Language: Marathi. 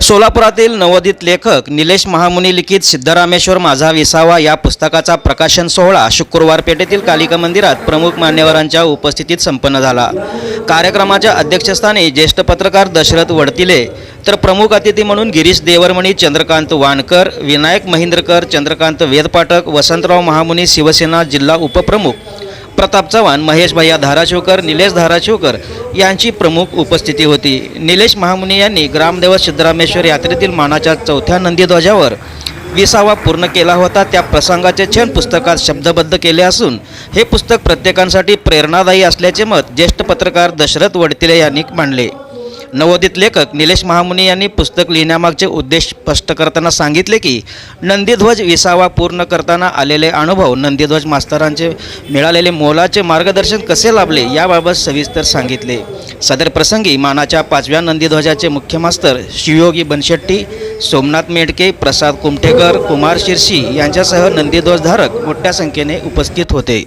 सोलापुरातील नवोदित लेखक निलेश महामुनी लिखित सिद्धरामेश्वर माझा विसावा या पुस्तकाचा प्रकाशन सोहळा शुक्रवार पेठेतील कालिका मंदिरात प्रमुख मान्यवरांच्या उपस्थितीत संपन्न झाला। कार्यक्रमाच्या अध्यक्षस्थानी ज्येष्ठ पत्रकार दशरथ वडतिले तर प्रमुख अतिथी म्हणून गिरीश देवरमणी, चंद्रकांत वानकर, विनायक महेंद्रकर, चंद्रकांत वेदपाठक, वसंतराव महामुनी शिवसेना जिल्हा उपप्रमुख, प्रताप चव्हाण, महेश भैया धाराशिवकर, निलेश धाराशिवकर यांची प्रमुख उपस्थिती होती। निलेश महामुनी यांनी ग्रामदेवत सिद्धरामेश्वर यात्रेतील मानाच्या 4थ्या नंदीध्वजावर विसावा पूर्ण केला होता। त्या प्रसंगाचे क्षण पुस्तकात शब्दबद्ध केले असून हे पुस्तक प्रत्येकासाठी प्रेरणादायी असल्याचे मत ज्येष्ठ पत्रकार दशरथ वडतिले यांनी मांडले। नवोदित लेखक निलेश महामुनी यांनी पुस्तक लिहिण्यामागचे उद्देश स्पष्ट करताना सांगितले की नंदीध्वज विसावा पूर्ण करताना आलेले अनुभव, नंदीध्वज मास्तरांचे मिळालेले मोलाचे मार्गदर्शन कसे लाभले याबाबत सविस्तर सांगितले। सदर प्रसंगी मानाच्या 5व्या नंदीध्वजाचे मुख्य मास्तर शिवयोगी बनशेट्टी, सोमनाथ मेडके, प्रसाद कुमठेकर, कुमार शिरशी यांच्यासह नंदीध्वजधारक मोठ्या संख्येने उपस्थित होते।